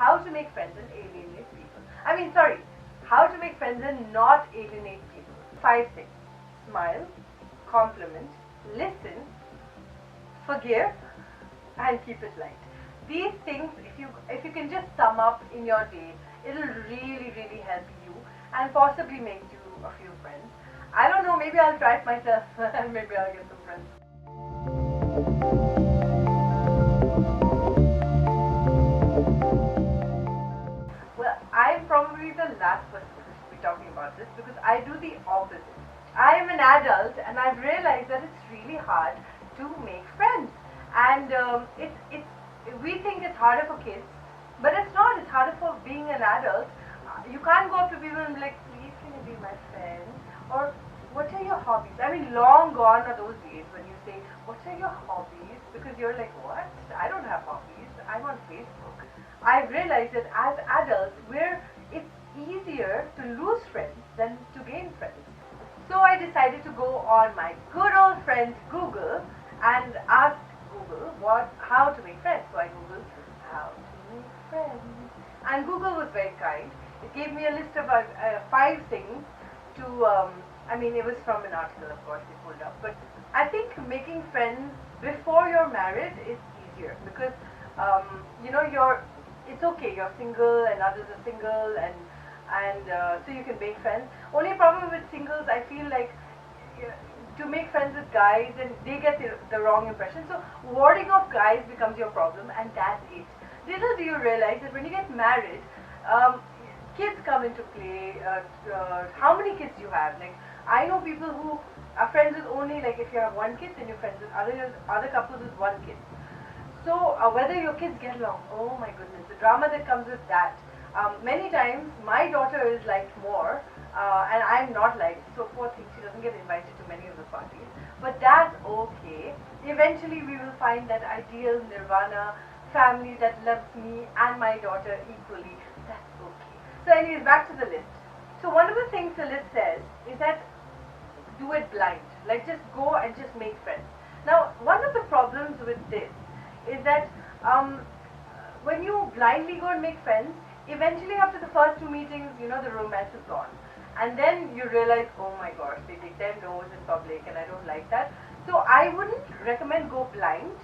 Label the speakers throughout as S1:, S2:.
S1: how to make friends and alienate people. I mean, sorry, how to make friends and not alienate people. 5 things. Smile, compliment, listen, forgive, and keep it light. These things, if you can just sum up in your day, it'll really help you and possibly make you a few friends. I don't know, maybe I'll try it myself and maybe I'll get some friends. Well, I'm probably the last person to be talking about this because I do the opposite. I am an adult and I've realized that it's really hard to make friends. And we think it's harder for kids, but it's not. It's harder for being an adult. You can't go up to people and be like, please can you be my friend? Or what are your hobbies? I mean, long gone are those days when you say, what are your hobbies? Because you're like, what? I don't have hobbies. I'm on Facebook. I've realized that as adults, it's easier to lose friends than to gain friends. So I decided to go on my good old friend Google and ask Google how to make friends. So I googled how to make friends, and Google was very kind. It gave me a list of 5 things to. I mean, it was from an article, of course, they pulled up. But I think making friends before you're married is easier because it's okay. You're single, and others are single, and so you can make friends. Only problem with singles, I feel like, to make friends with guys and they get the wrong impression. So warding off guys becomes your problem, and that's it. Little do you realize that when you get married, kids come into play. How many kids you have? Like, I know people who are friends with only, like, if you have 1 kid, then you're friends with other couples with 1 kid. So whether your kids get along, oh my goodness, the drama that comes with that. Many times my daughter is liked more, and I'm not liked, so poor thing, she doesn't get invited to many of the parties. But that's okay. Eventually we will find that ideal nirvana family that loves me and my daughter equally. That's okay. So anyways, back to the list. So one of the things the list says is that do it blind. Like, just go and just make friends. Now, one of the problems with this is that when you blindly go and make friends, eventually after the first 2 meetings, the romance is gone. And then you realize, oh my gosh, they take their nose in public and I don't like that. So I wouldn't recommend go blind.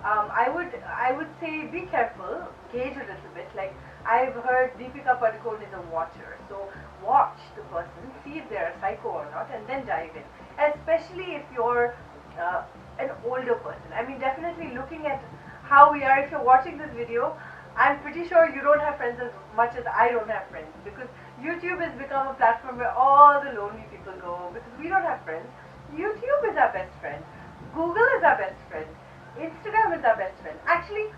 S1: I would say be careful, gauge a little bit. Like, I've heard Deepika Padukone is a watcher. So watch the person, see if they're a psycho or not, and then dive in. Especially if you're an older person. I mean, definitely looking at how we are, if you're watching this video, I'm pretty sure you don't have friends as much as I don't have friends, because YouTube has become a platform where all the lonely people go because we don't have friends. YouTube is our best friend. Google is our best friend. Instagram is our best friend. Actually,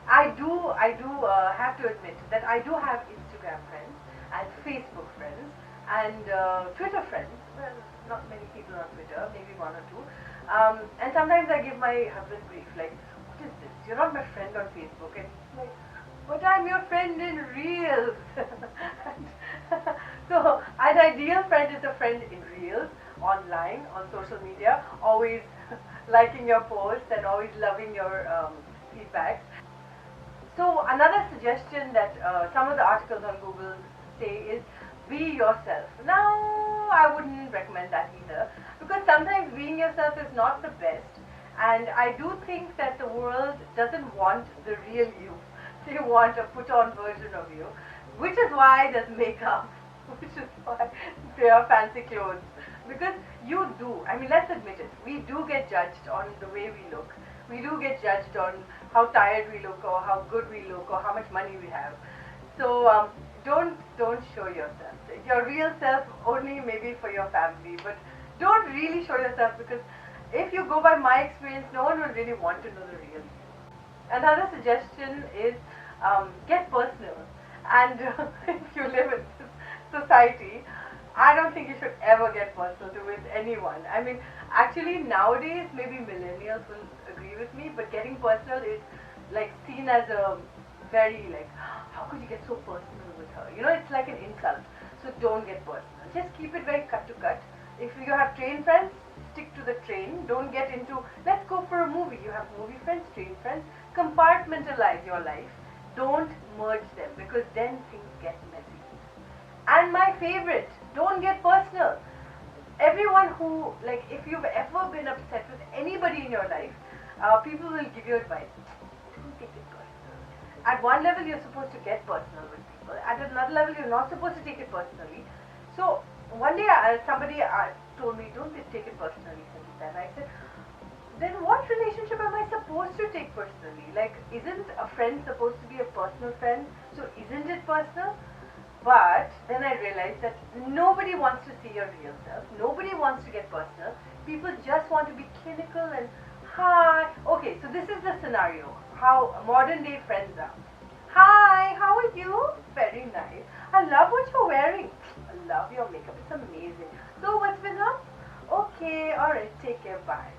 S1: I do have to admit that I do have Instagram friends and Facebook friends and Twitter friends. Well, not many people on Twitter, maybe 1 or 2. And sometimes I give my husband grief, like, what is this? You're not my friend on Facebook. And he's like, but I'm your friend in reals. So an ideal friend is a friend in reals, online, on social media, always liking your posts and always loving your feedback. So another suggestion that some of the articles on Google say is be yourself. Now, I wouldn't recommend that either, because sometimes being yourself is not the best, and I do think that the world doesn't want the real you. They want a put-on version of you, which is why there's makeup, which is why there are fancy clothes, because you do, I mean, let's admit it, we do get judged on the way we look. We do get judged on how tired we look, or how good we look, or how much money we have. So don't show yourself. Your real self only maybe for your family, but don't really show yourself, because if you go by my experience, no one will really want to know the real you. Another suggestion is get personal. And if you live in society, I don't think you should ever get personal with anyone. I mean, actually nowadays maybe millennials will agree with me, but getting personal is like seen as a very, like, how could you get so personal with her? It's like an insult. So don't get personal. Just keep it very cut to cut. If you have train friends, stick to the train. Don't get into, let's go for a movie. You have movie friends, train friends. Compartmentalize your life. Don't merge them, because favorite. Don't get personal. Everyone who, like, if you've ever been upset with anybody in your life, people will give you advice. Don't take it personal. At one level, you're supposed to get personal with people. At another level, you're not supposed to take it personally. So one day, somebody told me, don't take it personally, Sangeeta. And I said, then what relationship am I supposed to take personally? Like, isn't a friend supposed to be a personal friend? So isn't it personal? But then I realized that nobody wants to see your real self. Nobody wants to get personal. People just want to be clinical and hi. Okay, so this is the scenario, how modern day friends are. Hi, how are you? Very nice. I love what you're wearing. I love your makeup. It's amazing. So what's been up? Okay, alright, take care, bye.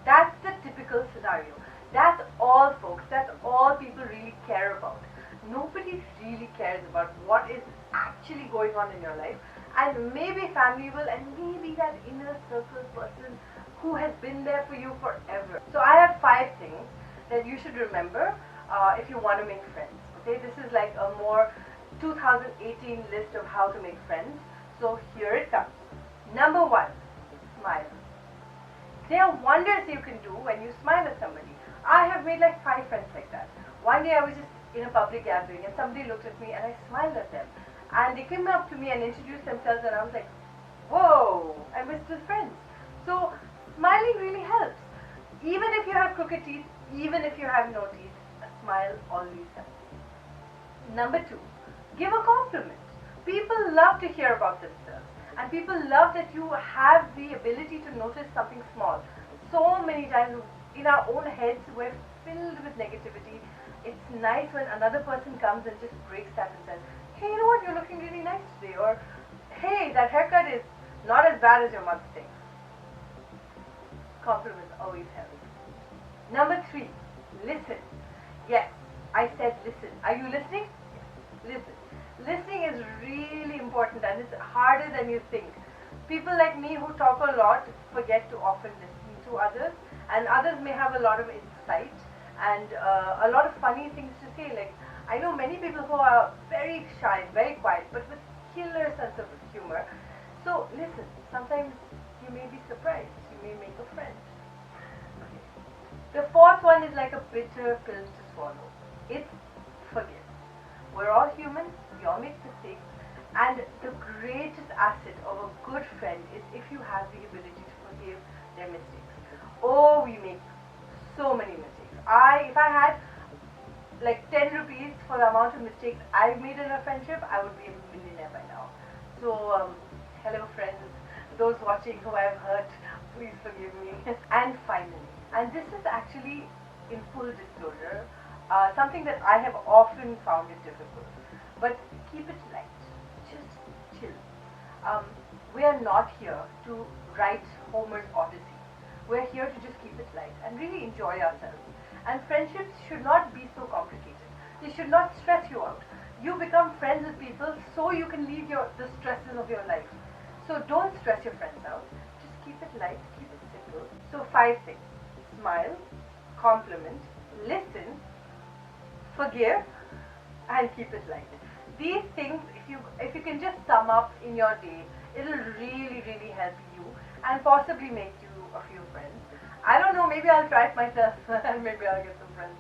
S1: That's the typical scenario. That's all, folks. That's all people really care about. Nobody really cares about what is actually going on in your life, and maybe family will, and maybe that inner circle person who has been there for you forever. So I have 5 things that you should remember if you want to make friends. Okay, this is like a more 2018 list of how to make friends. So here it comes. Number 1, smile. There are wonders you can do when you smile at somebody. I have made like 5 friends like that. One day I was just in a public gathering and somebody looked at me and I smiled at them. And they came up to me and introduced themselves and I was like, whoa, and we're still friends. So smiling really helps. Even if you have crooked teeth, even if you have no teeth, a smile always helps. Number 2, give a compliment. People love to hear about themselves. And people love that you have the ability to notice something small. So many times in our own heads we're filled with negativity. It's nice when another person comes and just breaks that and says, hey, you know what, you're looking really nice today. Or, hey, that haircut is not as bad as your mother thinks. Compliments always help. Number 3, listen. Yes, I said listen. Are you listening? Yes. Listen. Listening is really important and it's harder than you think. People like me who talk a lot forget to often listen to others, and others may have a lot of insight and a lot of funny things to say. Like, I know many people who are very shy, very quiet, but with killer sense of humor. So listen, sometimes you may be surprised, you may make a friend. Okay. The 4th one is like a bitter pill to swallow. It's forgive. We're all human, we all make mistakes, and the greatest asset of a good friend is if you have the ability to forgive their mistakes. Oh, we make so many mistakes. If I had like 10 rupees for the amount of mistakes I've made in a friendship, I would be a millionaire by now. So, hello friends, those watching who I've hurt, please forgive me. And finally, and this is actually in full disclosure, something that I have often found it difficult, but keep it light, just chill. We are not here to write Homer's Odyssey. We're here to just keep it light and really enjoy ourselves. And friendships should not be so complicated. They should not stress you out. You become friends with people so you can leave the stresses of your life. So don't stress your friends out. Just keep it light, keep it simple. So 5 things. Smile, compliment, listen, forgive, and keep it light. These things, if you can just sum up in your day, it'll really, really help you and possibly make you a few friends. I don't know, maybe I'll try it myself and maybe I'll get some friends.